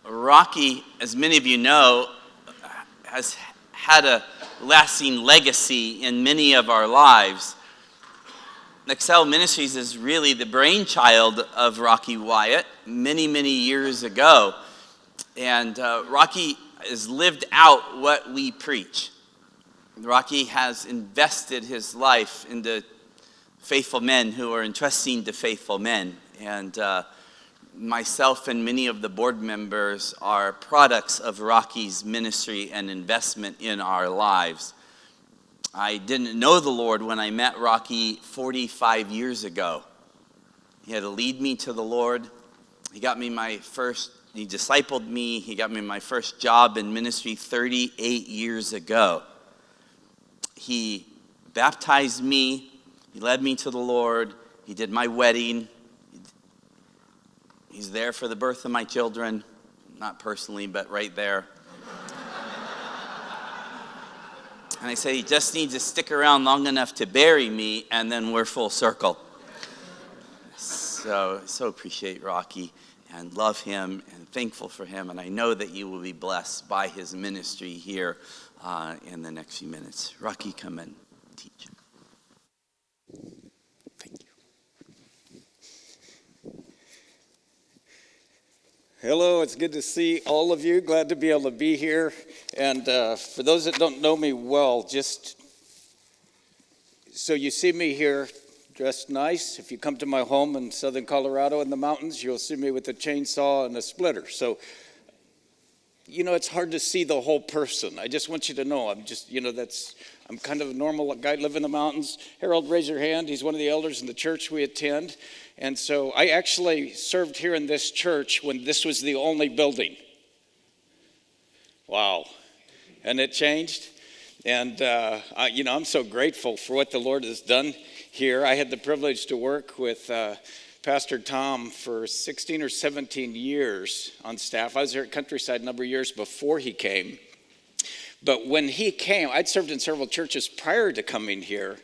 Rocky, as many of you know, has had a lasting legacy in many of our lives. XL Ministries is really the brainchild of Rocky Wyatt many, many years ago. And Rocky has lived out what we preach. Rocky has invested his life into faithful men who are entrusting to faithful men. And myself and many of the board members are products of Rocky's ministry and investment in our lives. I didn't know the Lord when I met Rocky 45 years ago. He had to lead me to the Lord. He discipled me. He got me my first job in ministry 38 years ago. He baptized me. He led me to the Lord. He did my wedding. He's there for the birth of my children. Not personally, but right there. And I say, he just needs to stick around long enough to bury me, and then we're full circle. So appreciate Rocky and love him and thankful for him. And I know that you will be blessed by his ministry here in the next few minutes. Rocky, come and teach. Thank you. Hello, it's good to see all of you. Glad to be able to be here. And for those that don't know me well, just so you see me here dressed nice. If you come to my home in southern Colorado in the mountains, you'll see me with a chainsaw and a splitter. So, it's hard to see the whole person. I just want you to know, I'm kind of a normal guy, live in the mountains. Harold, raise your hand. He's one of the elders in the church we attend. And so I actually served here in this church when this was the only building. Wow. And it changed. And, I'm so grateful for what the Lord has done here. I had the privilege to work with Pastor Tom for 16 or 17 years on staff. I was there at Countryside a number of years before he came. But when he came, I'd served in several churches prior to coming here.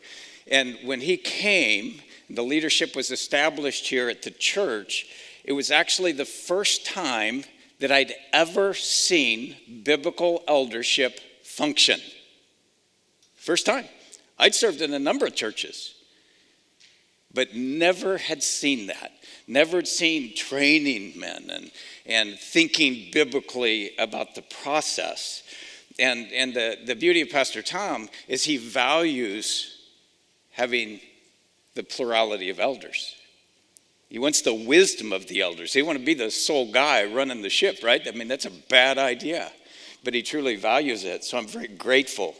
And when he came, the leadership was established here at the church. It was actually the first time that I'd ever seen biblical eldership function. First time. I'd served in a number of churches, but never had seen that. Never had seen training men and thinking biblically about the process. And the beauty of Pastor Tom is he values having the plurality of elders. He wants the wisdom of the elders. He wants to be the sole guy running the ship, right? I mean, that's a bad idea, but he truly values it. So I'm very grateful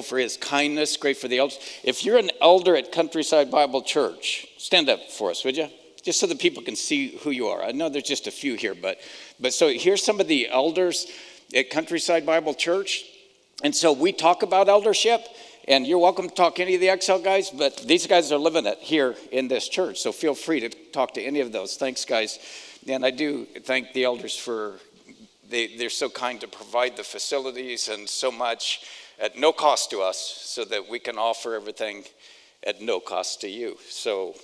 for his kindness, grateful for the elders. If you're an elder at Countryside Bible Church, stand up for us, would you? Just so that people can see who you are. I know there's just a few here, but so here's some of the elders at Countryside Bible Church. And so we talk about eldership. And you're welcome to talk to any of the XL guys, but these guys are living it here in this church. So feel free to talk to any of those. Thanks, guys. And I do thank the elders for, they're so kind to provide the facilities and so much at no cost to us so that we can offer everything at no cost to you. So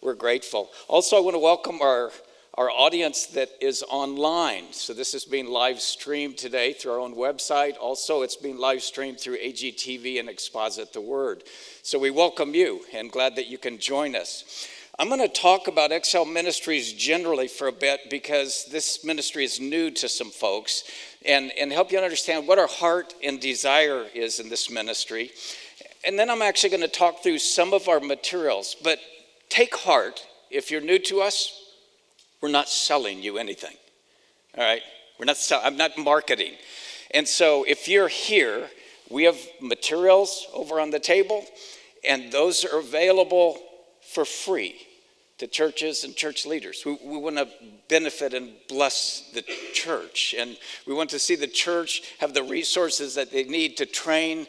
we're grateful. Also, I want to welcome our audience that is online. So this is being live streamed today through our own website. Also, it's being live streamed through AGTV and Exposit The Word. So we welcome you and glad that you can join us. I'm going to talk about XL Ministries generally for a bit because this ministry is new to some folks and help you understand what our heart and desire is in this ministry. And then I'm actually going to talk through some of our materials. But take heart, if you're new to us, we're not selling you anything, all right? I'm not marketing. And so if you're here, we have materials over on the table, and those are available for free to churches and church leaders. We want to benefit and bless the church, and we want to see the church have the resources that they need to train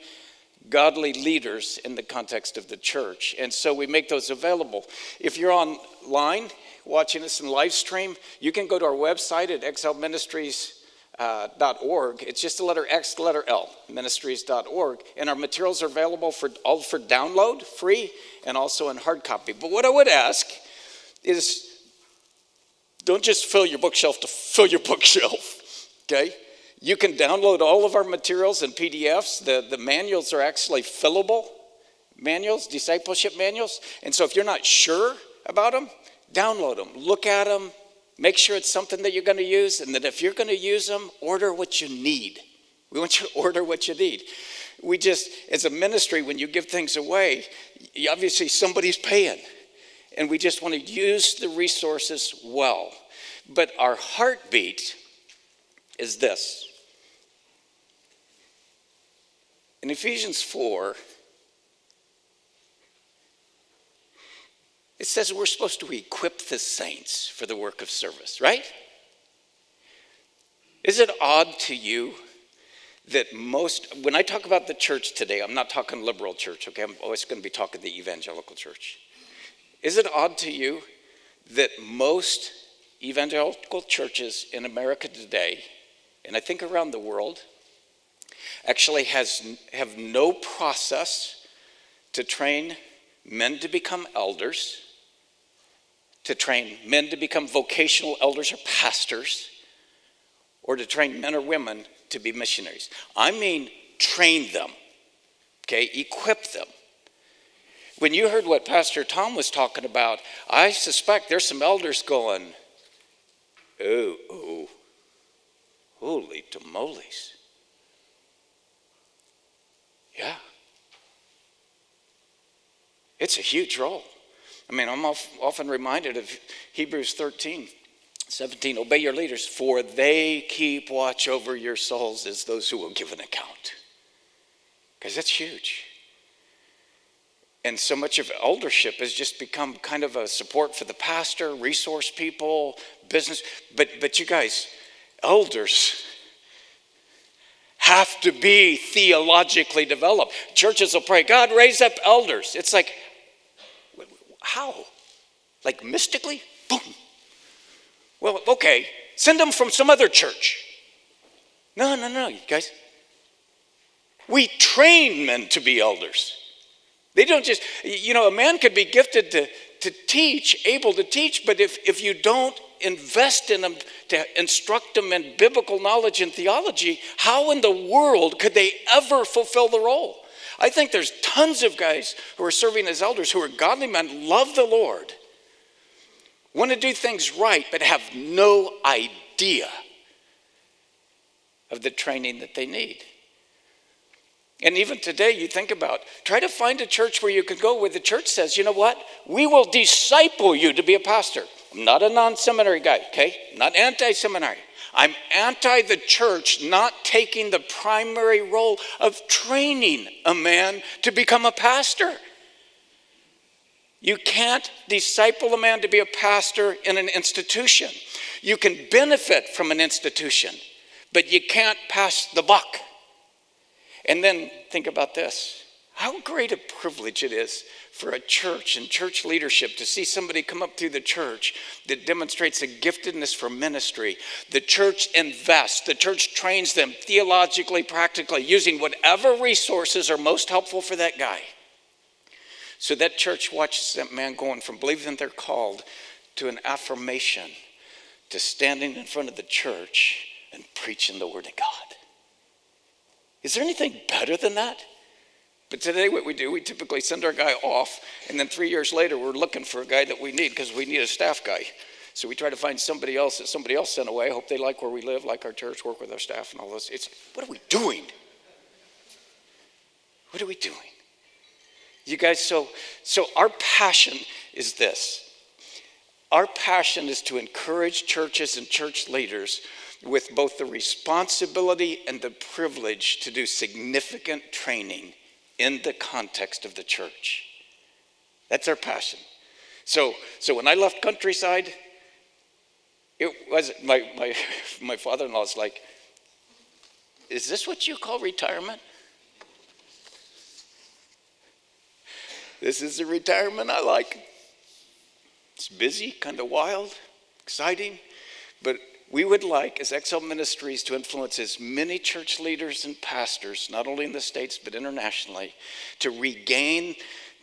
godly leaders in the context of the church. And so we make those available. If you're online, watching us in live stream, you can go to our website at xlministries.org. It's just the letter X, the letter L, ministries.org. And our materials are available for download, free, and also in hard copy. But what I would ask is, don't just fill your bookshelf to fill your bookshelf. okay? You can download all of our materials in PDFs. The manuals are actually fillable manuals, discipleship manuals. And so if you're not sure about them, download them, look at them, make sure it's something that you're going to use, and that if you're going to use them, order what you need. We want you to order what you need. We just, as a ministry, when you give things away, obviously somebody's paying. And we just want to use the resources well. But our heartbeat is this. In Ephesians 4, it says we're supposed to equip the saints for the work of service, right? Is it odd to you that when I talk about the church today, I'm not talking liberal church, okay? I'm always going to be talking the evangelical church. Is it odd to you that most evangelical churches in America today, and I think around the world, actually have no process to train men to become elders, to train men to become vocational elders or pastors, or to train men or women to be missionaries? I mean, train them, okay? Equip them. When you heard what Pastor Tom was talking about, I suspect there's some elders going, oh, holy tamales. Yeah. It's a huge role. I mean, I'm often reminded of Hebrews 13:17. Obey your leaders, for they keep watch over your souls as those who will give an account. Because that's huge. And so much of eldership has just become kind of a support for the pastor, resource people, business. But you guys, elders have to be theologically developed. Churches will pray, God, raise up elders. It's like, how? Like mystically? Boom. Well, okay, send them from some other church. No, you guys. We train men to be elders. They don't just, a man could be gifted to teach, able to teach, but if you don't invest in them to instruct them in biblical knowledge and theology, how in the world could they ever fulfill the role? I think there's tons of guys who are serving as elders who are godly men, love the Lord, want to do things right, but have no idea of the training that they need. And even today, you think about, try to find a church where you can go where the church says, you know what? We will disciple you to be a pastor. I'm not a non-seminary guy, okay? I'm not anti-seminary. I'm anti the church not taking the primary role of training a man to become a pastor. You can't disciple a man to be a pastor in an institution. You can benefit from an institution, but you can't pass the buck. And then think about this. How great a privilege it is for a church and church leadership to see somebody come up through the church that demonstrates a giftedness for ministry. The church invests. The church trains them theologically, practically, using whatever resources are most helpful for that guy. So that church watches that man going from believing they're called to an affirmation to standing in front of the church and preaching the word of God. Is there anything better than that? But today what we do, we typically send our guy off, and then 3 years later we're looking for a guy that we need because we need a staff guy. So we try to find somebody else that somebody else sent away. Hope they like where we live, like our church, work with our staff and all this. What are we doing? What are we doing? You guys, so our passion is this. Our passion is to encourage churches and church leaders with both the responsibility and the privilege to do significant training in the context of the church. That's our passion. So when I left Countryside, it was my father-in-law's like, is this what you call retirement? This is the retirement I like. It's busy, kind of wild, exciting, but we would like, as XL Ministries, to influence as many church leaders and pastors, not only in the States, but internationally, to regain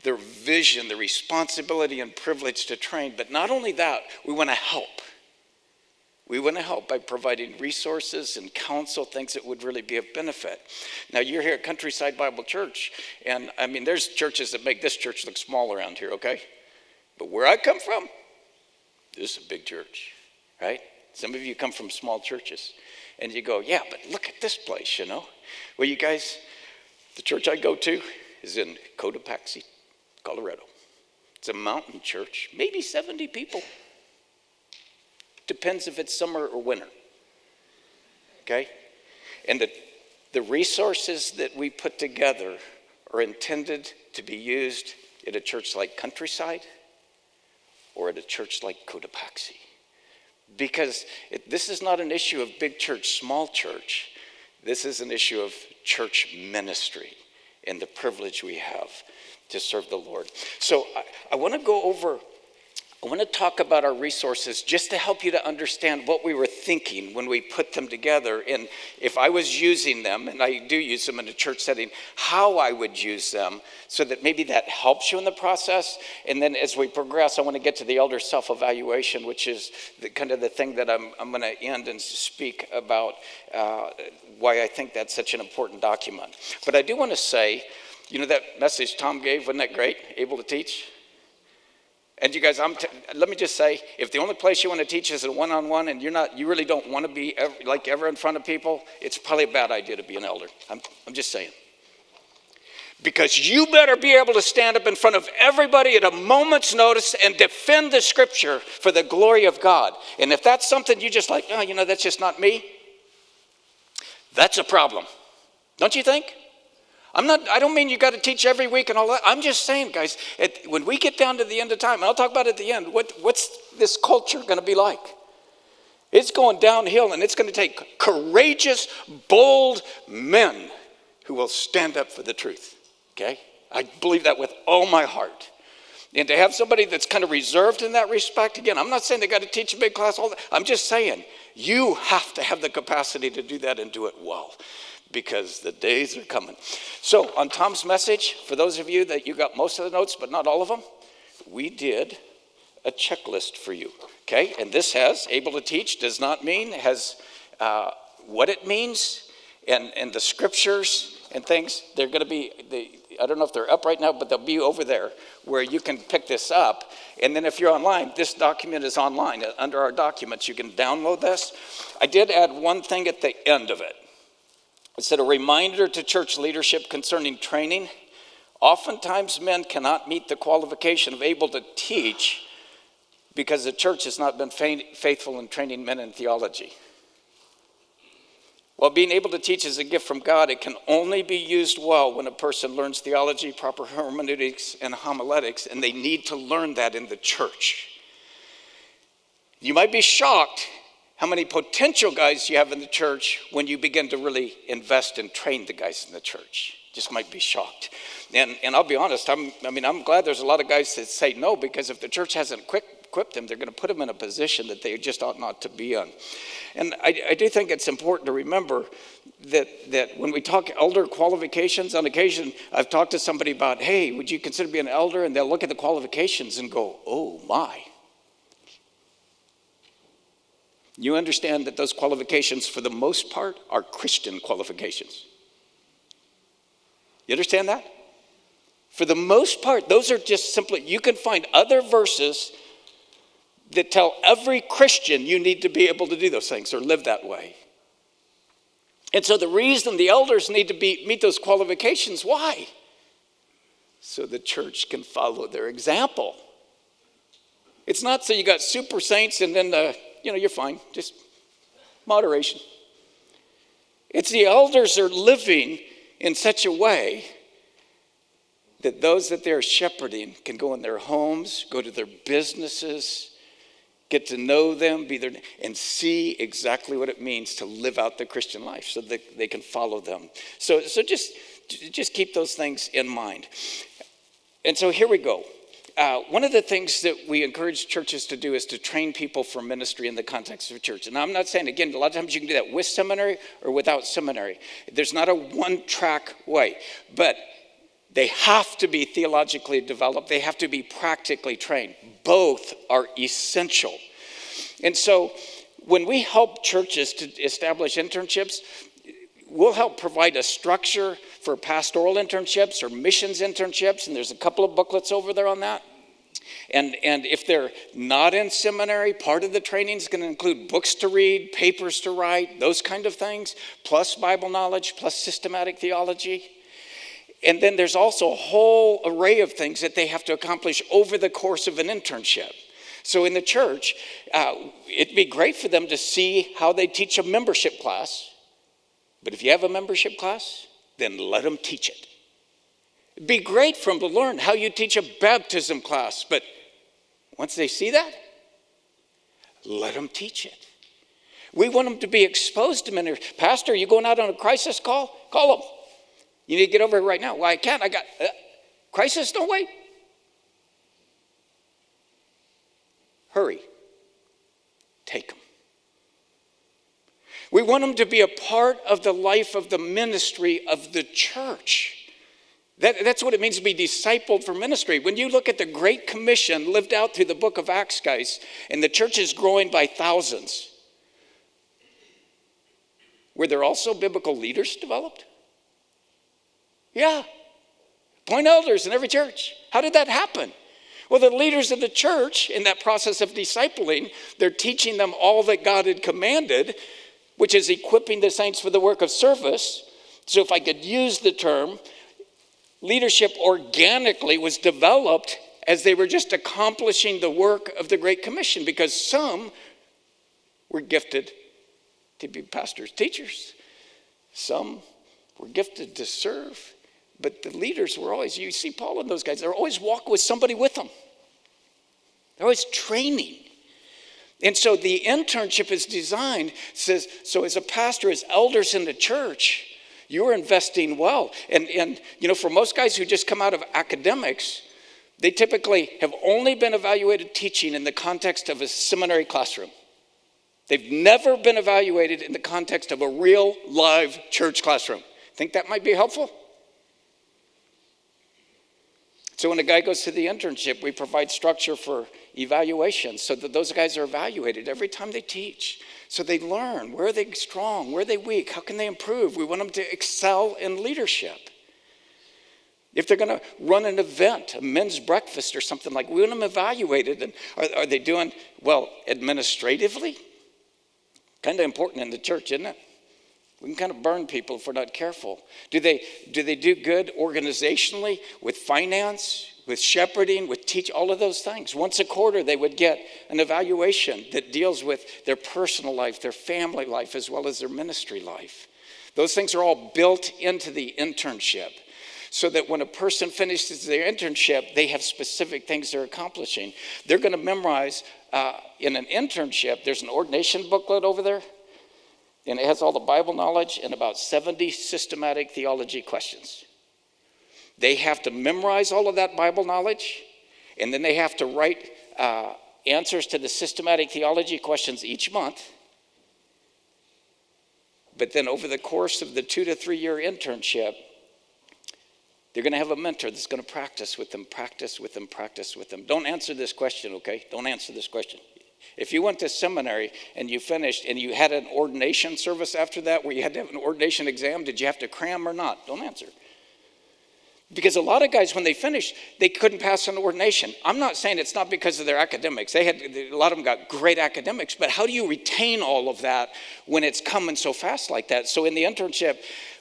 their vision, the responsibility and privilege to train. But not only that, we want to help. We want to help by providing resources and counsel, things that would really be of benefit. Now, you're here at Countryside Bible Church, and I mean, there's churches that make this church look small around here, okay? But where I come from, this is a big church, right? Some of you come from small churches, and you go, yeah, but look at this place, you know? Well, you guys, the church I go to is in Cotopaxi, Colorado. It's a mountain church, maybe 70 people. Depends if it's summer or winter, okay? And the resources that we put together are intended to be used at a church like Countryside or at a church like Cotopaxi. Because this is not an issue of big church, small church. This is an issue of church ministry and the privilege we have to serve the Lord. So I want to talk about our resources just to help you to understand what we were thinking when we put them together. And if I was using them, and I do use them in a church setting, how I would use them so that maybe that helps you in the process. And then as we progress, I want to get to the elder self-evaluation, which is kind of the thing that I'm going to end and speak about why I think that's such an important document. But I do want to say, you know, that message Tom gave, wasn't that great? Able to teach? And you guys, let me just say, if the only place you want to teach is a one-on-one and you really don't want to be ever in front of people, it's probably a bad idea to be an elder. I'm just saying. Because you better be able to stand up in front of everybody at a moment's notice and defend the scripture for the glory of God. And if that's something you just like, oh, you know, that's just not me, that's a problem. Don't you think? I don't mean you got to teach every week and all that. I'm just saying, guys, when we get down to the end of time, and I'll talk about it at the end, what's this culture going to be like? It's going downhill, and it's going to take courageous, bold men who will stand up for the truth, okay? I believe that with all my heart. And to have somebody that's kind of reserved in that respect, again, I'm not saying they got to teach a big class, all that. I'm just saying you have to have the capacity to do that and do it well, because the days are coming. So on Tom's message, for those of you that you got most of the notes, but not all of them, we did a checklist for you, okay? And this has, able to teach does not mean, has what it means, and the scriptures and things, they're going to be, I don't know if they're up right now, but they'll be over there where you can pick this up. And then if you're online, this document is online. Under our documents, you can download this. I did add one thing at the end of it. It said a reminder to church leadership concerning training. Oftentimes men cannot meet the qualification of able to teach because the church has not been faithful in training men in theology. While being able to teach is a gift from God, it can only be used well when a person learns theology, proper hermeneutics, and homiletics, and they need to learn that in the church. You might be shocked how many potential guys you have in the church when you begin to really invest and train the guys in the church. Just might be shocked. And I'll be honest, I'm glad there's a lot of guys that say no, because if the church hasn't equipped them, they're going to put them in a position that they just ought not to be in. And I do think it's important to remember that when we talk elder qualifications, on occasion, I've talked to somebody about, hey, would you consider being an elder? And they'll look at the qualifications and go, oh my. You understand that those qualifications, for the most part, are Christian qualifications. You understand that? For the most part, those are just simply, you can find other verses that tell every Christian you need to be able to do those things or live that way. And so the reason the elders need to meet those qualifications, why? So the church can follow their example. It's not so you got super saints and then you're fine, just moderation. It's the elders are living in such a way that those that they're shepherding can go in their homes, go to their businesses, get to know them, be there, and see exactly what it means to live out the Christian life so that they can follow them. So just keep those things in mind. And so here we go. One of the things that we encourage churches to do is to train people for ministry in the context of a church. And I'm not saying, again, a lot of times you can do that with seminary or without seminary. There's not a one-track way. But they have to be theologically developed. They have to be practically trained. Both are essential. And so when we help churches to establish internships, we'll help provide a structure for pastoral internships or missions internships, and there's a couple of booklets over there on that. And if they're not in seminary, part of the training is going to include books to read, papers to write, those kind of things, plus Bible knowledge, plus systematic theology. And then there's also a whole array of things that they have to accomplish over the course of an internship. So in the church, it'd be great for them to see how they teach a membership class. But if you have a membership class, then let them teach it. It'd be great for them to learn how you teach a baptism class. But once they see that, let them teach it. We want them to be exposed to ministry. Pastor, are you going out on a crisis call? Call them. You need to get over here right now. Well, I can't. I got crisis. Don't wait. Hurry. Take them. We want them to be a part of the life of the ministry of the church. That's what it means to be discipled for ministry. When you look at the Great Commission lived out through the book of Acts, guys, and the church is growing by thousands, were there also biblical leaders developed? Yeah. Point elders in every church. How did that happen? Well, the leaders of the church, in that process of discipling, they're teaching them all that God had commanded, which is equipping the saints for the work of service. So if I could use the term, leadership organically was developed as they were just accomplishing the work of the Great Commission, because some were gifted to be pastors, teachers. Some were gifted to serve. But the leaders were always, you see Paul and those guys, they're always walking with somebody with them. They're always training. And so the internship is designed, says, so as a pastor, as elders in the church, you're investing well. And you know, for most guys who just come out of academics, they typically have only been evaluated teaching in the context of a seminary classroom. They've never been evaluated in the context of a real live church classroom. Think that might be helpful? So when a guy goes to the internship, we provide structure for evaluation so that those guys are evaluated every time they teach. So they learn, where are they strong, where are they weak, how can they improve? We want them to excel in leadership. If they're going to run an event, a men's breakfast or something like, we want them evaluated. And are they doing well administratively? Kind of important in the church, isn't it? We can kind of burn people if we're not careful. Do they do good organizationally with finance, with shepherding, with teach, all of those things? Once a quarter, they would get an evaluation that deals with their personal life, their family life, as well as their ministry life. Those things are all built into the internship so that when a person finishes their internship, they have specific things they're accomplishing. They're going to memorize in an internship. There's an ordination booklet over there. And it has all the Bible knowledge and about 70 systematic theology questions. They have to memorize all of that Bible knowledge, and then they have to write answers to the systematic theology questions each month. But then over the course of the 2 to 3 year internship, they're going to have a mentor that's going to practice with them. Don't answer this question, okay? Don't answer this question. If you went to seminary and you finished and you had an ordination service after that where you had to have an ordination exam, did you have to cram or not? Don't answer. Because a lot of guys, when they finished, they couldn't pass an ordination. I'm not saying it's not because of their academics. A lot of them got great academics, but how do you retain all of that when it's coming so fast like that? So in the internship,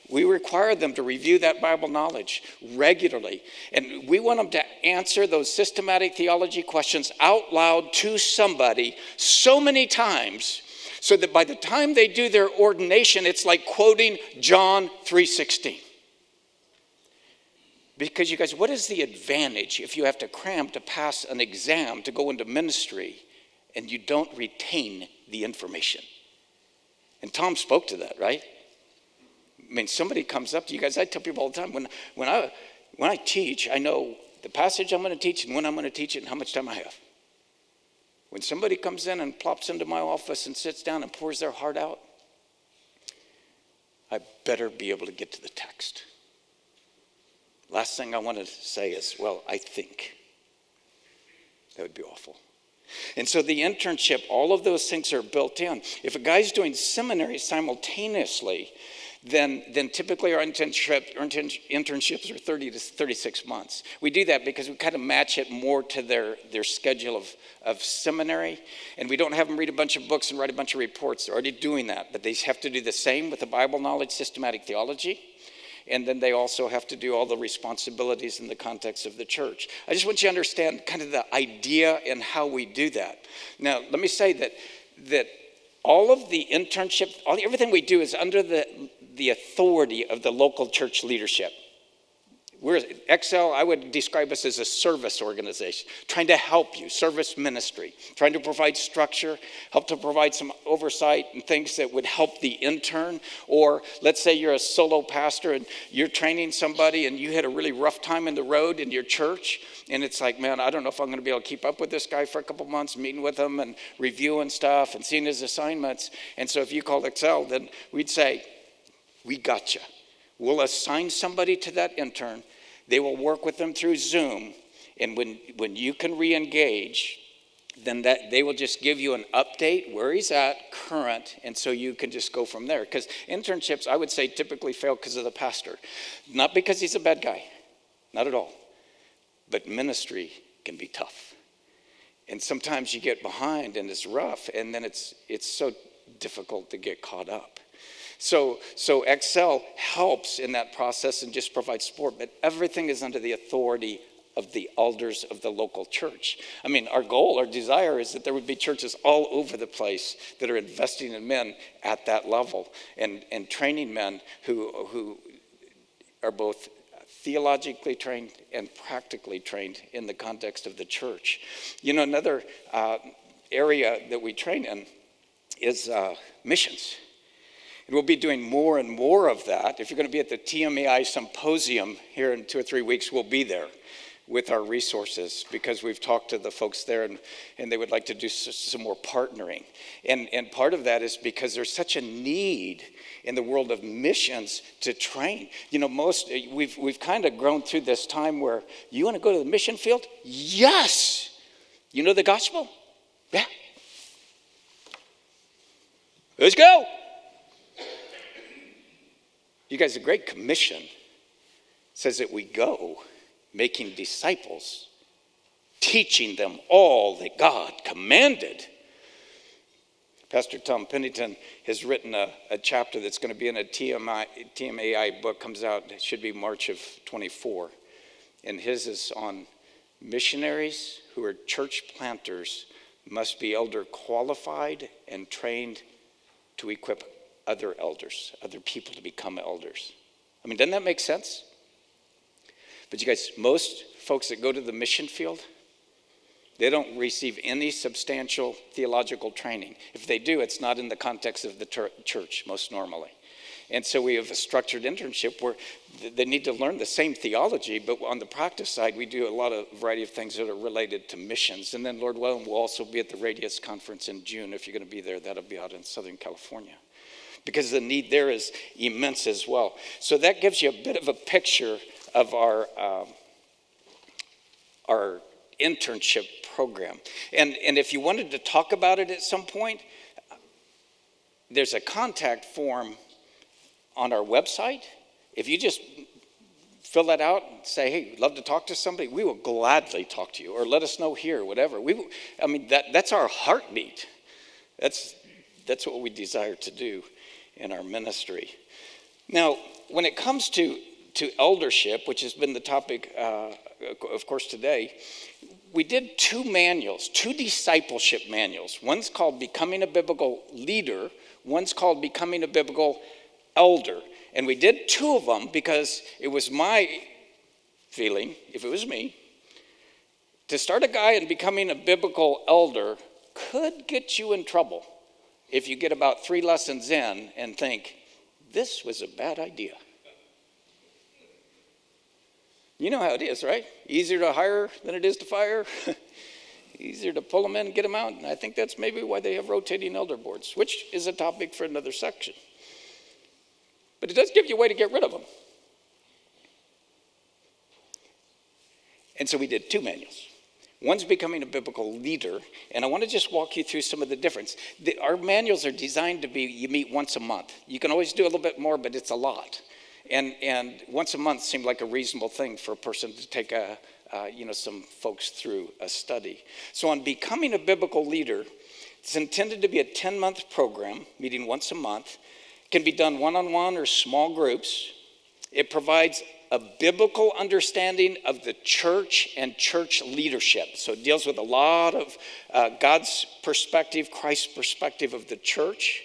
we require them to review that Bible knowledge regularly. And we want them to answer those systematic theology questions out loud to somebody so many times so that by the time they do their ordination, it's like quoting John 3:16. Because you guys, what is the advantage if you have to cram to pass an exam to go into ministry and you don't retain the information? And Tom spoke to that, right? I mean, somebody comes up to you guys. I tell people all the time, when I teach, I know the passage I'm going to teach and when I'm going to teach it and how much time I have. When somebody comes in and plops into my office and sits down and pours their heart out, I better be able to get to the text. Last thing I want to say is, well, I think. That would be awful. And so the internship, all of those things are built in. If a guy's doing seminary simultaneously, then typically our internships are 30 to 36 months. We do that because we kind of match it more to their schedule of seminary, and we don't have them read a bunch of books and write a bunch of reports. They're already doing that, but they have to do the same with the Bible knowledge, systematic theology, and then they also have to do all the responsibilities in the context of the church. I just want you to understand kind of the idea and how we do that. Now, let me say that all of the internship, everything we do is under the authority of the local church leadership. We're XL, I would describe us as a service organization, trying to help you, service ministry, trying to provide structure, help to provide some oversight and things that would help the intern. Or let's say you're a solo pastor and you're training somebody and you had a really rough time in the road in your church. And it's like, man, I don't know if I'm going to be able to keep up with this guy for a couple months, meeting with him and reviewing stuff and seeing his assignments. And so if you called XL, then we'd say, we got you. We'll assign somebody to that intern. They will work with them through Zoom. And when you can re-engage, then they will just give you an update where he's at, current, and so you can just go from there. Because internships, I would say, typically fail because of the pastor. Not because he's a bad guy. Not at all. But ministry can be tough. And sometimes you get behind and it's rough, and then it's so difficult to get caught up. So XL helps in that process and just provides support, but everything is under the authority of the elders of the local church. I mean, our goal, our desire is that there would be churches all over the place that are investing in men at that level and training men who are both theologically trained and practically trained in the context of the church. You know, another area that we train in is missions. And we'll be doing more and more of that. If you're going to be at the TMAI symposium here in 2 or 3 weeks, we'll be there with our resources because we've talked to the folks there and they would like to do some more partnering. And part of that is because there's such a need in the world of missions to train. You know, we've kind of grown through this time where you want to go to the mission field? Yes! You know the gospel? Yeah. Let's go! You guys, the Great Commission says that we go making disciples, teaching them all that God commanded. Pastor Tom Pennington has written a chapter that's going to be in a TMAI book, comes out, it should be March of 24. And his is on missionaries who are church planters must be elder qualified and trained to equip other elders, other people to become elders. I mean, doesn't that make sense? But you guys, most folks that go to the mission field, they don't receive any substantial theological training. If they do, it's not in the context of the church, most normally. And so we have a structured internship where they need to learn the same theology, but on the practice side, we do a lot of variety of things that are related to missions. And then, Lord willing, we'll also be at the Radius Conference in June. If you're going to be there, that'll be out in Southern California, because the need there is immense as well. So that gives you a bit of a picture of our internship program. And if you wanted to talk about it at some point, there's a contact form on our website. If you just fill that out and say, hey, we'd love to talk to somebody, we will gladly talk to you, or let us know here, whatever. That's our heartbeat. That's what we desire to do in our ministry. Now, when it comes to eldership, which has been the topic, of course, today, we did 2 discipleship manuals. One's called Becoming a Biblical Leader. One's called Becoming a Biblical Elder. And we did 2 of them because it was my feeling, if it was me, to start a guy in becoming a biblical elder could get you in trouble if you get about 3 lessons in and think, this was a bad idea. You know how it is, right? Easier to hire than it is to fire. Easier to pull them in and get them out. And I think that's maybe why they have rotating elder boards, which is a topic for another section. But it does give you a way to get rid of them. And so we did 2 manuals. One's becoming a biblical leader, and I want to just walk you through some of the difference. Our manuals are designed to be, you meet once a month. You can always do a little bit more, but it's a lot. And once a month seemed like a reasonable thing for a person to take some folks through a study. So on becoming a biblical leader, it's intended to be a 10-month program, meeting once a month. It can be done one-on-one or small groups. It provides a biblical understanding of the church and church leadership. So it deals with a lot of God's perspective, Christ's perspective of the church.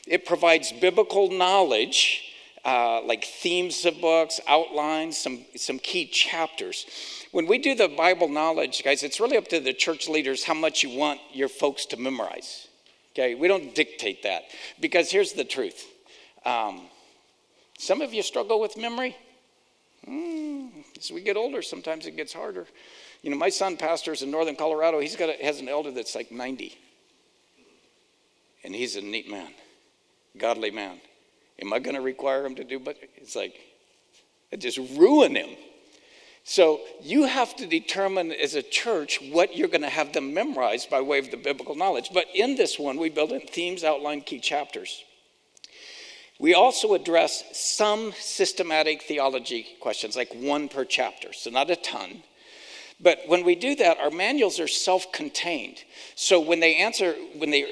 It provides biblical knowledge, like themes of books, outlines, some key chapters. When we do the Bible knowledge, guys, it's really up to the church leaders how much you want your folks to memorize. Okay, we don't dictate that, because here's the truth. Some of you struggle with memory. As we get older, sometimes it gets harder. My son pastors in northern Colorado. Has an elder that's like 90. And he's a neat man, godly man. Am I going to require him to do, but it's like, it just ruin him. So you have to determine as a church what you're going to have them memorize by way of the biblical knowledge. But in this one, we build in themes, outline, key chapters. We also address some systematic theology questions, like one per chapter, so not a ton. But when we do that, our manuals are self-contained. So when they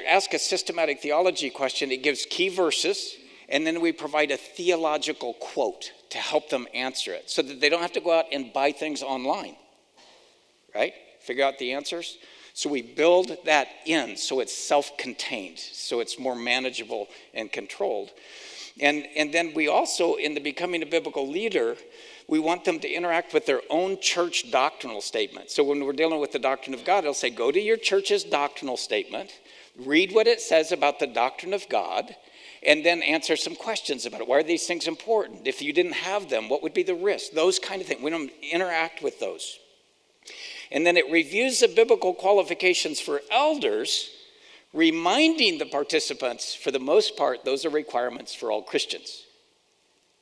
ask a systematic theology question, it gives key verses, and then we provide a theological quote to help them answer it, so that they don't have to go out and buy things online, right? Figure out the answers. So we build that in so it's self-contained, so it's more manageable and controlled. And then we also, in the becoming a biblical leader, we want them to interact with their own church doctrinal statement. So when we're dealing with the doctrine of God, it'll say, go to your church's doctrinal statement, read what it says about the doctrine of God, and then answer some questions about it. Why are these things important? If you didn't have them, what would be the risk? Those kind of things. We don't interact with those. And then it reviews the biblical qualifications for elders, reminding the participants, for the most part, those are requirements for all Christians.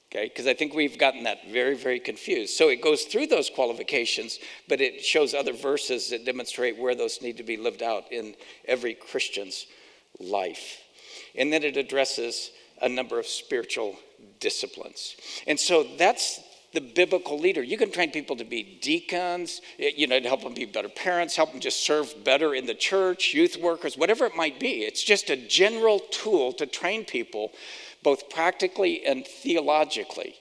Okay, because I think we've gotten that very, very confused. So it goes through those qualifications, but it shows other verses that demonstrate where those need to be lived out in every Christian's life. And then it addresses a number of spiritual disciplines. And so that's the biblical leader. You can train people to be deacons, to help them be better parents, help them just serve better in the church, youth workers, whatever it might be. It's just a general tool to train people both practically and theologically.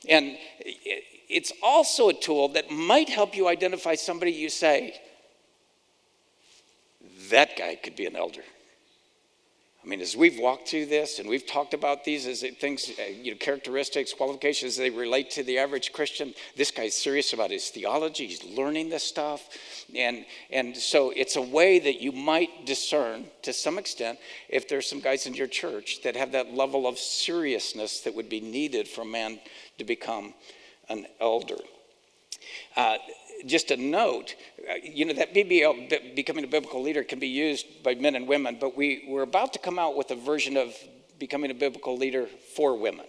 And it's also a tool that might help you identify somebody you say, that guy could be an elder. I mean, as we've walked through this and we've talked about these as things, characteristics, qualifications, they relate to the average Christian. This guy's serious about his theology. He's learning this stuff. And so it's a way that you might discern, to some extent, if there's some guys in your church that have that level of seriousness that would be needed for a man to become an elder. Just a note, that BBL, becoming a biblical leader, can be used by men and women, but we're about to come out with a version of becoming a biblical leader for women,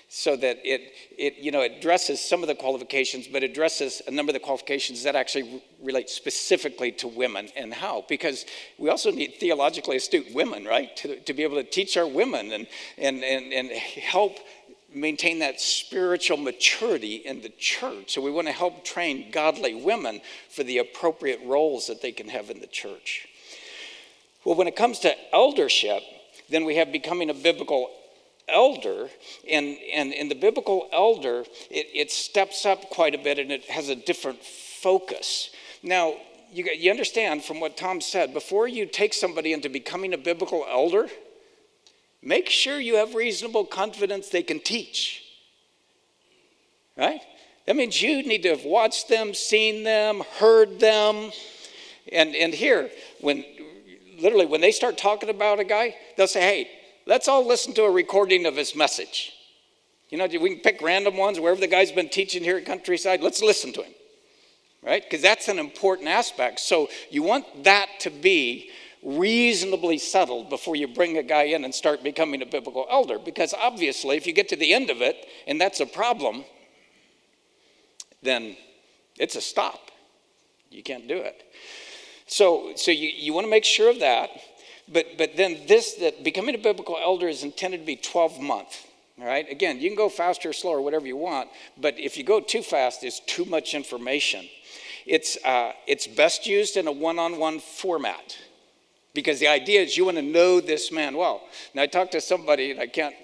so that it addresses some of the qualifications, but addresses a number of the qualifications that actually relate specifically to women. And how? Because we also need theologically astute women, right, to be able to teach our women and help maintain that spiritual maturity in the church. So we want to help train godly women for the appropriate roles that they can have in the church. Well, when it comes to eldership, then we have becoming a biblical elder. And in the biblical elder, it steps up quite a bit, and it has a different focus. Now, you understand from what Tom said, before you take somebody into becoming a biblical elder, make sure you have reasonable confidence they can teach, right? That means you need to have watched them, seen them, heard them. And here, when they start talking about a guy, they'll say, hey, let's all listen to a recording of his message. We can pick random ones, wherever the guy's been teaching here at Countryside, let's listen to him, right? Because that's an important aspect. So you want that to be reasonably settled before you bring a guy in and start becoming a biblical elder. Because obviously, if you get to the end of it and that's a problem, then it's a stop. You can't do it. So you want to make sure of that. But then that becoming a biblical elder is intended to be 12 months. All right? Again, you can go faster or slower, whatever you want. But if you go too fast, it's too much information. It's best used in a one-on-one format. Because the idea is you want to know this man well. Now, I talked to somebody, and I can't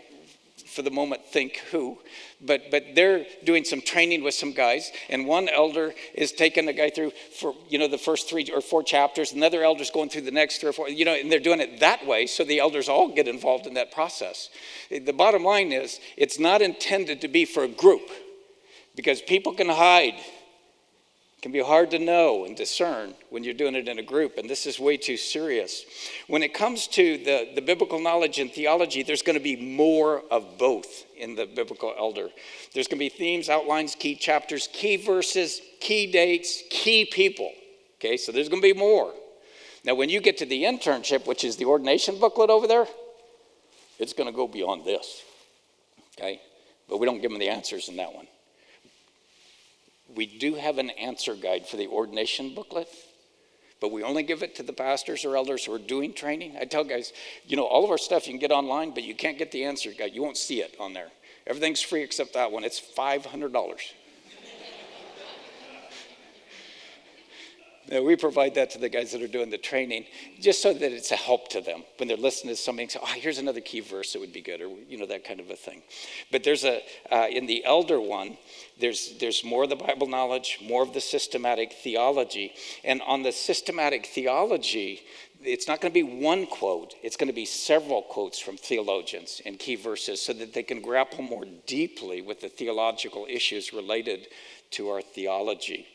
for the moment think who, but they're doing some training with some guys, and one elder is taking the guy through for, the first 3 or 4 chapters, another elder's going through the next 3 or 4, and they're doing it that way, so the elders all get involved in that process. The bottom line is, it's not intended to be for a group, because people can hide. It can be hard to know and discern when you're doing it in a group, and this is way too serious. When it comes to the biblical knowledge and theology, there's going to be more of both in the biblical elder. There's going to be themes, outlines, key chapters, key verses, key dates, key people. Okay, so there's going to be more. Now, when you get to the internship, which is the ordination booklet over there, it's going to go beyond this. Okay, but we don't give them the answers in that one. We do have an answer guide for the ordination booklet, but we only give it to the pastors or elders who are doing training. I tell guys, all of our stuff you can get online, but you can't get the answer guide. You won't see it on there. Everything's free except that one. It's $500. Now, we provide that to the guys that are doing the training just so that it's a help to them when they're listening to something. Say, here's another key verse that would be good, or that kind of a thing. But there's in the elder one, there's more of the Bible knowledge, more of the systematic theology, and on the systematic theology, it's not going to be one quote. It's going to be several quotes from theologians and key verses so that they can grapple more deeply with the theological issues related to our theology.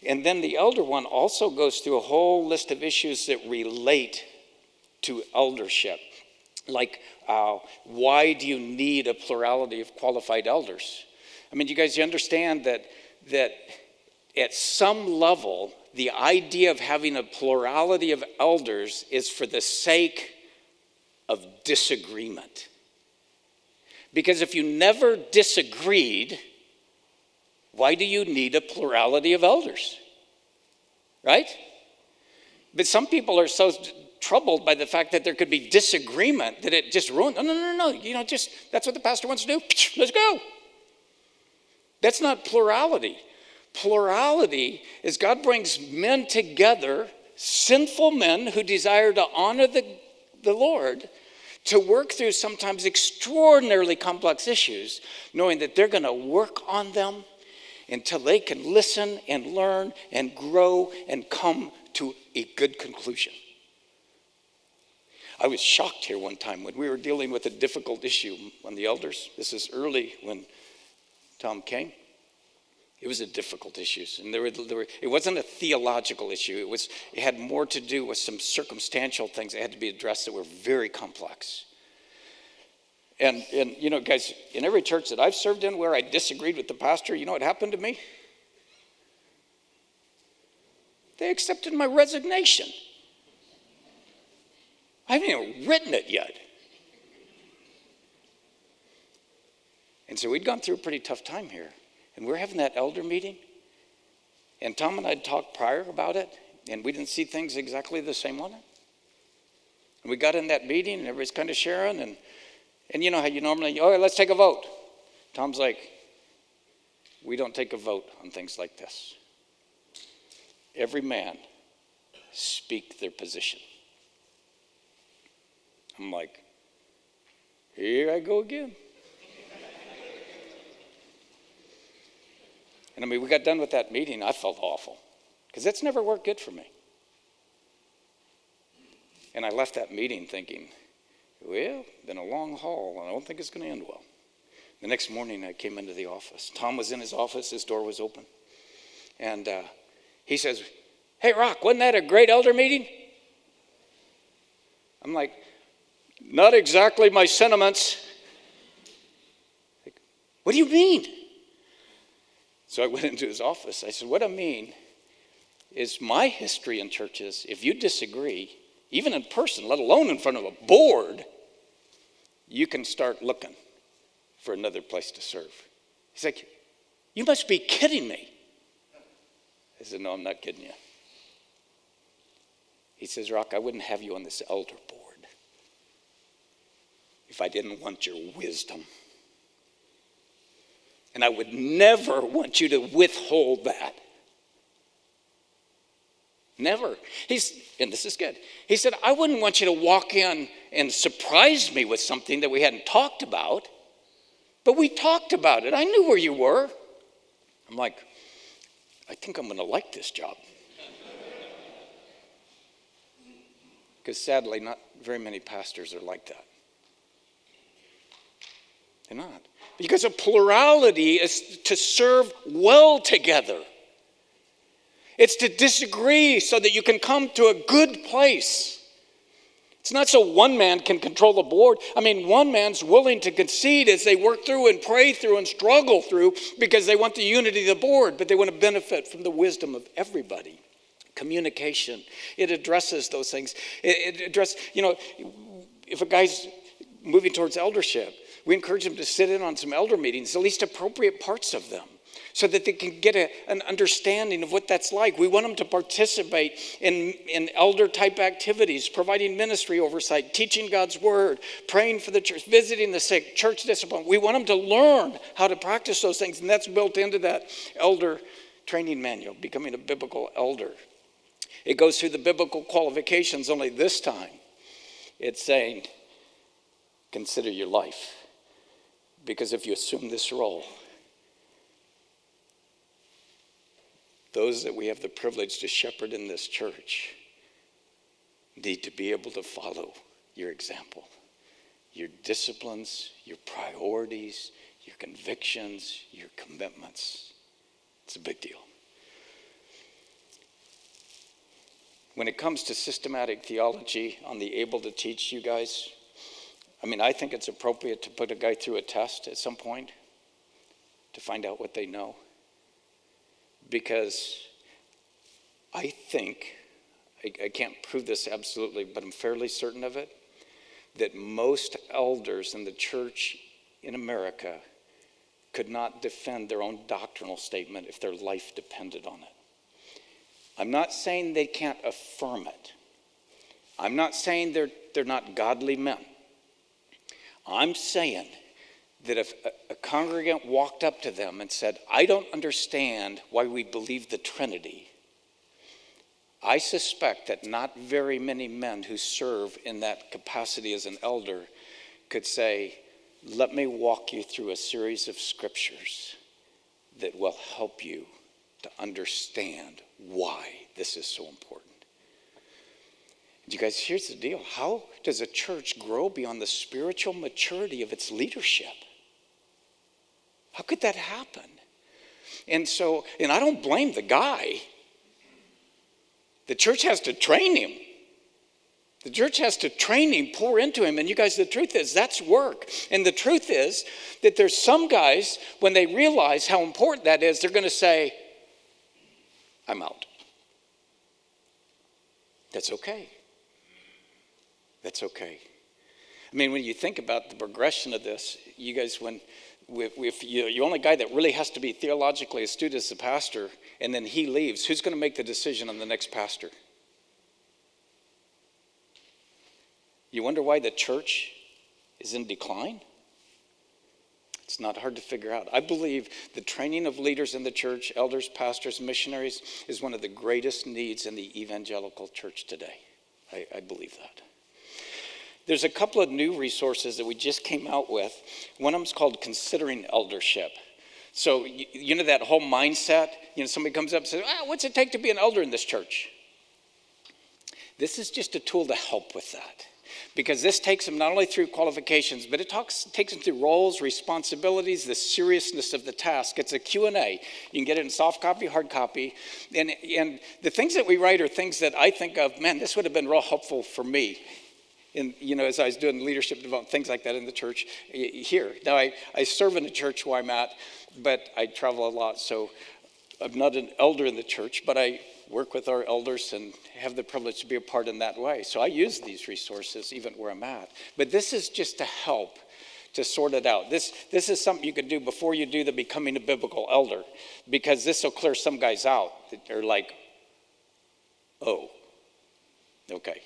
And then the elder one also goes through a whole list of issues that relate to eldership. Like, why do you need a plurality of qualified elders? I mean, you understand that at some level, the idea of having a plurality of elders is for the sake of disagreement. Because if you never disagreed, why do you need a plurality of elders? Right? But some people are so troubled by the fact that there could be disagreement that it just ruins. No. That's what the pastor wants to do. Let's go. That's not plurality. Plurality is God brings men together, sinful men who desire to honor the Lord, to work through sometimes extraordinarily complex issues, knowing that they're going to work on them until they can listen and learn and grow and come to a good conclusion. I was shocked here one time when we were dealing with a difficult issue on the elders. This is early when Tom came. It was a difficult issue, and it wasn't a theological issue. It had more to do with some circumstantial things that had to be addressed that were very complex. And guys, in every church that I've served in where I disagreed with the pastor, you know what happened to me? They accepted my resignation. I haven't even written it yet. And so we'd gone through a pretty tough time here. And we were having that elder meeting. And Tom and I had talked prior about it. And we didn't see things exactly the same on it. And we got in that meeting and everybody's kind of sharing. And you know how you normally, let's take a vote. Tom's like, we don't take a vote on things like this. Every man speak their position. I'm like, here I go again. And we got done with that meeting. I felt awful because that's never worked good for me. And I left that meeting thinking, well, been a long haul, and I don't think it's going to end well. The next morning, I came into the office. Tom was in his office. His door was open. And he says, hey, Rock, wasn't that a great elder meeting? I'm like, not exactly my sentiments. Like, what do you mean? So I went into his office. I said, what I mean is my history in churches, if you disagree, even in person, let alone in front of a board, you can start looking for another place to serve. He's like, you must be kidding me. I said, no, I'm not kidding you. He says, Rock, I wouldn't have you on this elder board if I didn't want your wisdom. And I would never want you to withhold that. Never. And this is good. He said, I wouldn't want you to walk in and surprise me with something that we hadn't talked about. But we talked about it. I knew where you were. I'm like, I think I'm going to like this job. Because sadly, not very many pastors are like that. They're not. Because a plurality is to serve well together. It's to disagree so that you can come to a good place. It's not so one man can control the board. I mean, one man's willing to concede as they work through and pray through and struggle through because they want the unity of the board, but they want to benefit from the wisdom of everybody. Communication. It addresses those things. It addresses, if a guy's moving towards eldership, we encourage them to sit in on some elder meetings, at least appropriate parts of them, so that they can get an understanding of what that's like. We want them to participate in elder-type activities, providing ministry oversight, teaching God's word, praying for the church, visiting the sick, church discipline. We want them to learn how to practice those things, and that's built into that elder training manual, becoming a biblical elder. It goes through the biblical qualifications, only this time it's saying, consider your life. Because if you assume this role, those that we have the privilege to shepherd in this church need to be able to follow your example, your disciplines, your priorities, your convictions, your commitments. It's a big deal. When it comes to systematic theology on the able to teach, you guys, I think it's appropriate to put a guy through a test at some point to find out what they know. Because I think, I can't prove this absolutely, but I'm fairly certain of it, that most elders in the church in America could not defend their own doctrinal statement if their life depended on it. I'm not saying they can't affirm it. I'm not saying they're not godly men. I'm saying that if a congregant walked up to them and said, I don't understand why we believe the Trinity, I suspect that not very many men who serve in that capacity as an elder could say, let me walk you through a series of scriptures that will help you to understand why this is so important. You guys, here's the deal. How does a church grow beyond the spiritual maturity of its leadership? How could that happen? And I don't blame the guy. The church has to train him. The church has to train him, pour into him. And you guys, the truth is, that's work. And the truth is that there's some guys, when they realize how important that is, they're going to say, I'm out. That's okay. That's okay. When you think about the progression of this, you guys, if you're only guy that really has to be theologically astute as the pastor, and then he leaves, who's going to make the decision on the next pastor? You wonder why the church is in decline? It's not hard to figure out. I believe the training of leaders in the church, elders, pastors, missionaries, is one of the greatest needs in the evangelical church today. I believe that. There's a couple of new resources that we just came out with. One of them is called Considering Eldership. So, that whole mindset, somebody comes up and says, what's it take to be an elder in this church? This is just a tool to help with that. Because this takes them not only through qualifications, but it takes them through roles, responsibilities, the seriousness of the task. It's a Q&A. You can get it in soft copy, hard copy. And the things that we write are things that I think of, man, this would have been real helpful for me. And, as I was doing leadership development, things like that in the church here. Now, I serve in the church where I'm at, but I travel a lot. So I'm not an elder in the church, but I work with our elders and have the privilege to be a part in that way. So I use these resources even where I'm at. But this is just to help to sort it out. This is something you can do before you do the becoming a biblical elder, because this will clear some guys out. are like, oh, okay,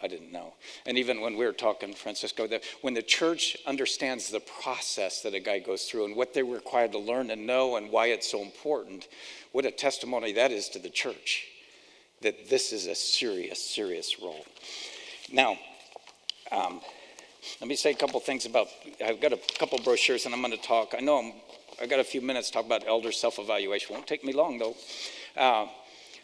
I didn't know. And even when we were talking, Francisco, that when the church understands the process that a guy goes through and what they're required to learn and know and why it's so important, what a testimony that is to the church, that this is a serious, serious role. Now, let me say a couple things about, I've got a couple brochures and I'm going to talk. I got a few minutes to talk about elder self-evaluation. Won't take me long, though.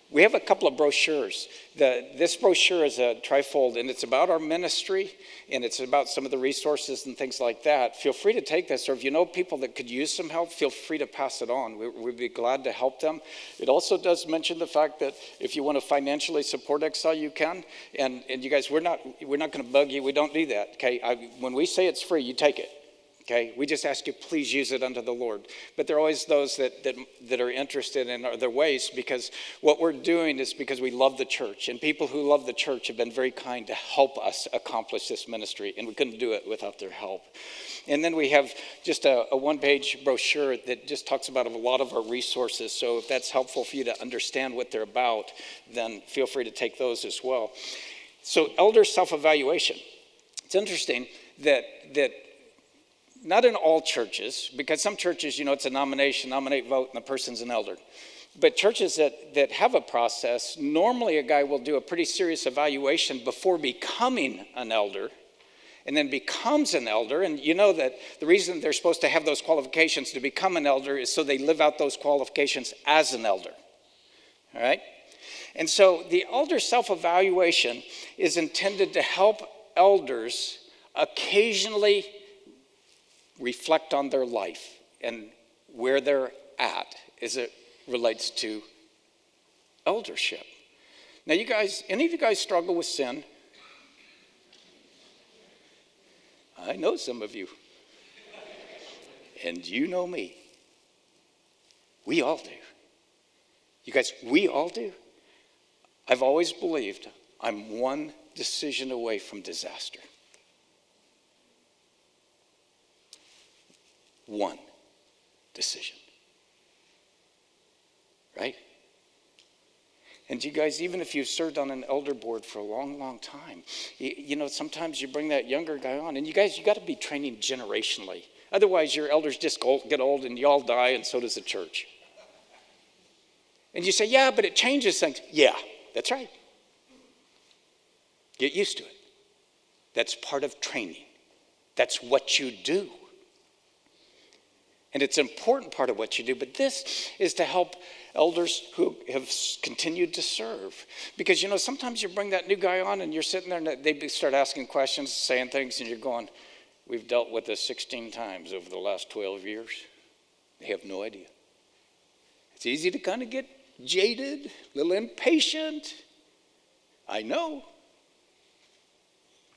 We have a couple of brochures. This brochure is a trifold, and it's about our ministry, and it's about some of the resources and things like that. Feel free to take this, or if you know people that could use some help, feel free to pass it on. We'd be glad to help them. It also does mention the fact that if you want to financially support XL, you can. And you guys, we're not going to bug you. We don't do that. Okay, when we say it's free, you take it. Okay, we just ask you, please use it unto the Lord. But there are always those that are interested in other ways, because what we're doing is because we love the church. And people who love the church have been very kind to help us accomplish this ministry. And we couldn't do it without their help. And then we have just a one-page brochure that just talks about a lot of our resources. So if that's helpful for you to understand what they're about, then feel free to take those as well. So elder self-evaluation. It's interesting that not in all churches, because some churches, it's a nominate, vote, and the person's an elder. But churches that have a process, normally a guy will do a pretty serious evaluation before becoming an elder, and then becomes an elder. And you know that the reason they're supposed to have those qualifications to become an elder is so they live out those qualifications as an elder. All right? And so the elder self-evaluation is intended to help elders occasionally reflect on their life and where they're at as it relates to eldership. Now, you guys, any of you guys struggle with sin? I know some of you. And you know me. We all do. You guys, we all do. I've always believed I'm one decision away from disaster. One decision. Right? And you guys, even if you've served on an elder board for a long, long time, sometimes you bring that younger guy on, and you guys, you got to be training generationally. Otherwise, your elders just get old and you all die, and so does the church. And you say, yeah, but it changes things. Yeah, that's right. Get used to it. That's part of training. That's what you do. And it's an important part of what you do, but this is to help elders who have continued to serve. Because, sometimes you bring that new guy on and you're sitting there and they start asking questions, saying things, and you're going, we've dealt with this 16 times over the last 12 years. They have no idea. It's easy to kind of get jaded, a little impatient. I know,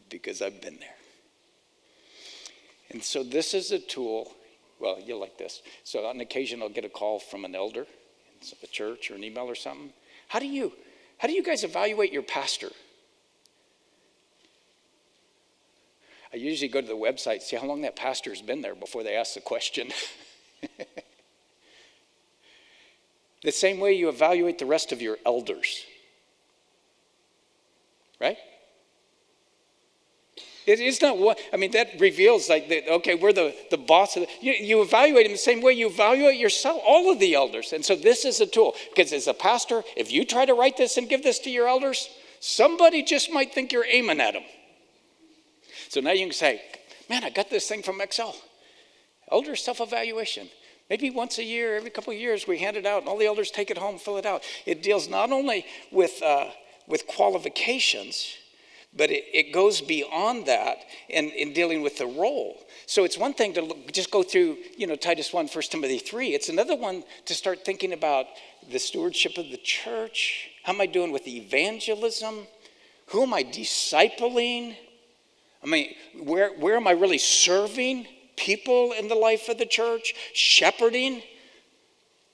because I've been there. And so this is a tool. Well, you'll like this. So on occasion, I'll get a call from an elder in a church or an email or something. How do you guys evaluate your pastor? I usually go to the website, see how long that pastor's been there before they ask the question. The same way you evaluate the rest of your elders. Right? It's not what, that reveals we're the boss of you evaluate them the same way you evaluate yourself, all of the elders. And so this is a tool, because as a pastor, if you try to write this and give this to your elders, somebody just might think you're aiming at them. So now you can say, man, I got this thing from XL. Elder self-evaluation. Maybe once a year, every couple of years, we hand it out, and all the elders take it home, fill it out. It deals not only with qualifications, but it goes beyond that in dealing with the role. So it's one thing to just go through, Titus 1, 1 Timothy 3. It's another one to start thinking about the stewardship of the church. How am I doing with evangelism? Who am I discipling? Where am I really serving people in the life of the church? Shepherding?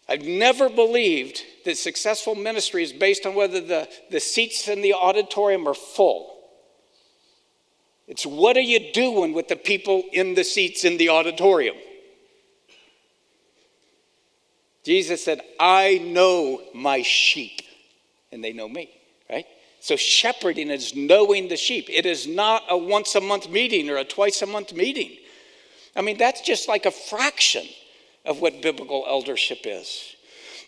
I've never believed that successful ministry is based on whether the seats in the auditorium are full. It's what are you doing with the people in the seats in the auditorium? Jesus said, I know my sheep, and they know me, right? So shepherding is knowing the sheep. It is not a once-a-month meeting or a twice-a-month meeting. I mean, that's just like a fraction of what biblical eldership is.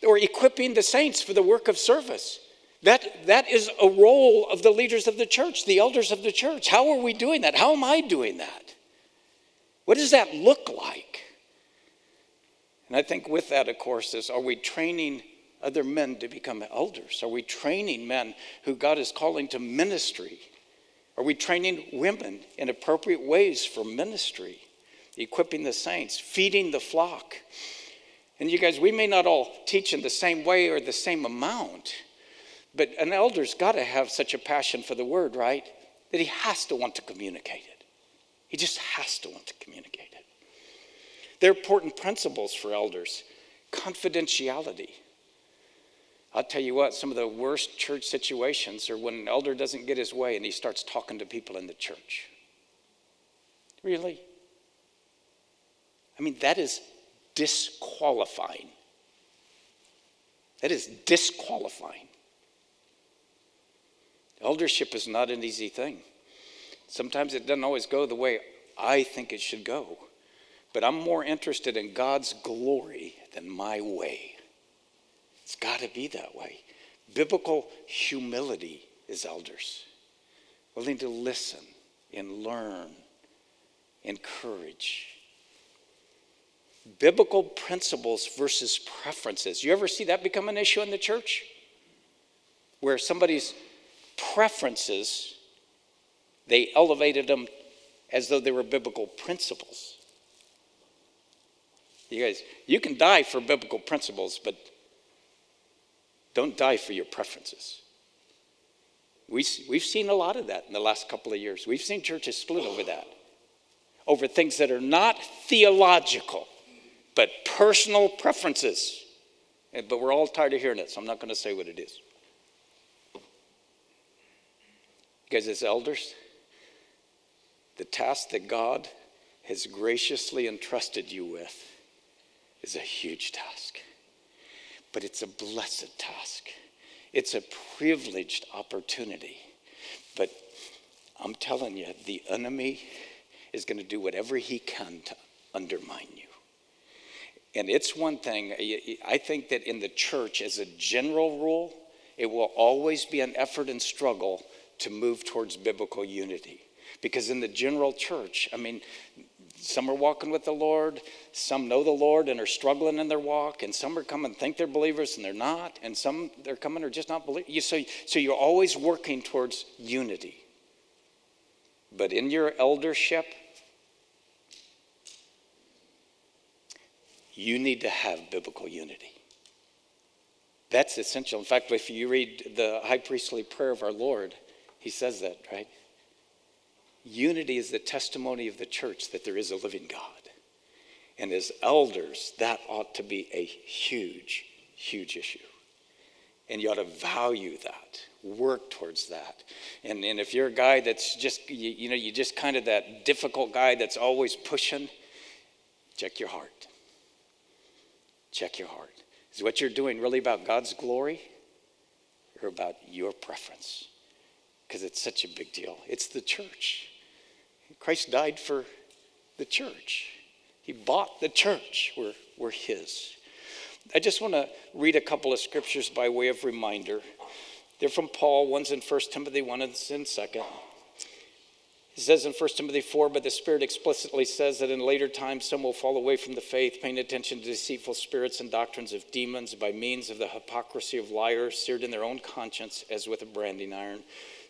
Or equipping the saints for the work of service. That is a role of the leaders of the church, the elders of the church. How are we doing that? How am I doing that? What does that look like? And I think with that, of course, is are we training other men to become elders? Are we training men who God is calling to ministry? Are we training women in appropriate ways for ministry? Equipping the saints, feeding the flock. And you guys, we may not all teach in the same way or the same amount, but an elder's got to have such a passion for the word, right? That he has to want to communicate it. He just has to want to communicate it. There are important principles for elders. Confidentiality. I'll tell you what, some of the worst church situations are when an elder doesn't get his way and he starts talking to people in the church. Really? I mean, that is disqualifying. That is disqualifying. Eldership is not an easy thing. Sometimes it doesn't always go the way I think it should go. But I'm more interested in God's glory than my way. It's got to be that way. Biblical humility is elders. Willing to listen and learn, encourage. Biblical principles versus preferences. You ever see that become an issue in the church? Where somebody's preferences, they elevated them as though they were biblical principles. You guys, you can die for biblical principles, but don't die for your preferences. We've seen a lot of that in the last couple of years. We've seen churches split over that. Over things that are not theological, but personal preferences. But we're all tired of hearing it, so I'm not going to say what it is. Because as elders, the task that God has graciously entrusted you with is a huge task. But it's a blessed task. It's a privileged opportunity. But I'm telling you, the enemy is going to do whatever he can to undermine you. And it's one thing, I think that in the church, as a general rule, it will always be an effort and struggle to move towards biblical unity. Because in the general church, I mean, some are walking with the Lord, some know the Lord and are struggling in their walk, and some are coming and think they're believers and they're not, and some they're coming are just not believers. So you're always working towards unity. But in your eldership, you need to have biblical unity. That's essential. In fact, if you read the high priestly prayer of our Lord, he says that, right? Unity is the testimony of the church that there is a living God. And as elders, that ought to be a huge, huge issue. And you ought to value that, work towards that. And if you're a guy that's just, you're just kind of that difficult guy that's always pushing, check your heart. Check your heart. Is what you're doing really about God's glory or about your preference? Because it's such a big deal. It's the church. Christ died for the church. He bought the church. We're his. I just want to read a couple of scriptures by way of reminder. They're from Paul. One's in 1 Timothy, one is in 2. It says in 1 Timothy 4, but the Spirit explicitly says that in later times some will fall away from the faith, paying attention to deceitful spirits and doctrines of demons by means of the hypocrisy of liars, seared in their own conscience as with a branding iron.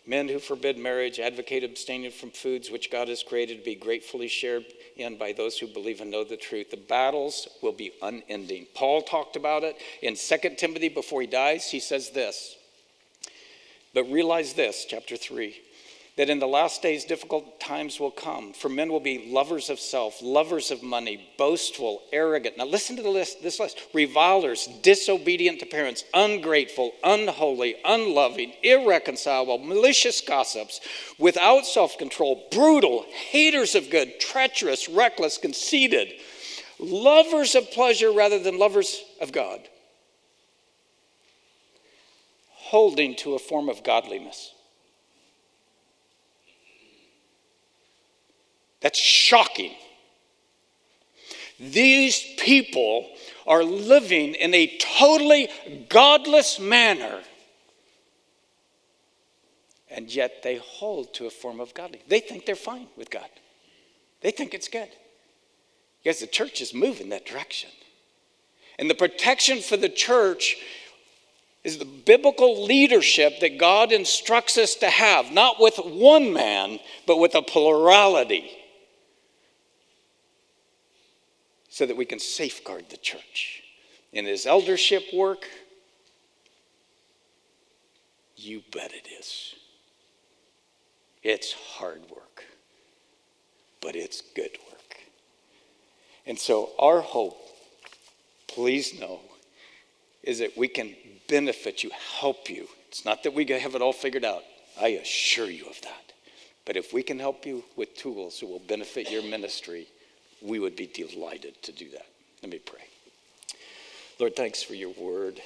Men who forbid marriage, advocate abstaining from foods which God has created to be gratefully shared in by those who believe and know the truth. The battles will be unending. Paul talked about it in 2 Timothy before he dies. He says this, but realize this, chapter 3, that in the last days difficult times will come, for men will be lovers of self, lovers of money, boastful, arrogant. Now listen to this list. Revilers, disobedient to parents, ungrateful, unholy, unloving, irreconcilable, malicious gossips, without self-control, brutal, haters of good, treacherous, reckless, conceited, lovers of pleasure rather than lovers of God, holding to a form of godliness. That's shocking. These people are living in a totally godless manner, and yet they hold to a form of godliness. They think they're fine with God. They think it's good. Because the church is moving that direction. And the protection for the church is the biblical leadership that God instructs us to have, not with one man, but with a plurality, so that we can safeguard the church. In his eldership work, you bet it is. It's hard work, but it's good work. And so our hope, please know, is that we can benefit you, help you. It's not that we have it all figured out. I assure you of that. But if we can help you with tools that will benefit your ministry, we would be delighted to do that. Let me pray. Lord, thanks for your word.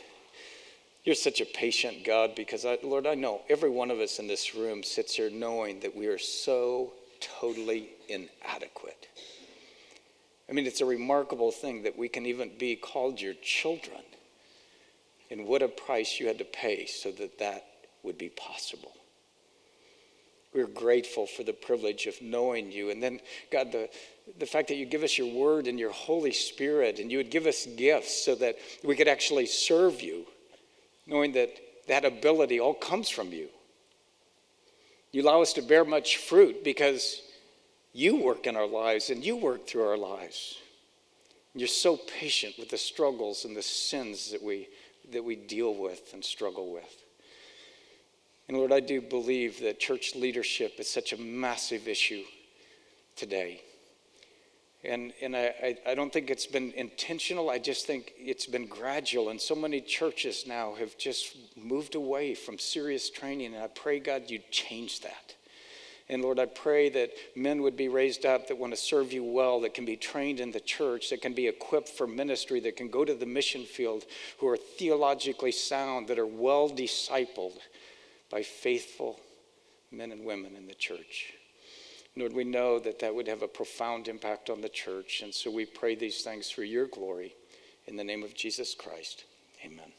You're such a patient God, because, Lord, I know every one of us in this room sits here knowing that we are so totally inadequate. I mean, it's a remarkable thing that we can even be called your children. And what a price you had to pay so that that would be possible. We're grateful for the privilege of knowing you. And then, God, the fact that you give us your word and your Holy Spirit, and you would give us gifts so that we could actually serve you, knowing that that ability all comes from you. You allow us to bear much fruit because you work in our lives and you work through our lives. And you're so patient with the struggles and the sins that we deal with and struggle with. And Lord, I do believe that church leadership is such a massive issue today. And I don't think it's been intentional. I just think it's been gradual. And so many churches now have just moved away from serious training. And I pray, God, you'd change that. And Lord, I pray that men would be raised up that want to serve you well, that can be trained in the church, that can be equipped for ministry, that can go to the mission field, who are theologically sound, that are well discipled by faithful men and women in the church. Lord, we know that that would have a profound impact on the church. And so we pray these things for your glory. In the name of Jesus Christ, amen.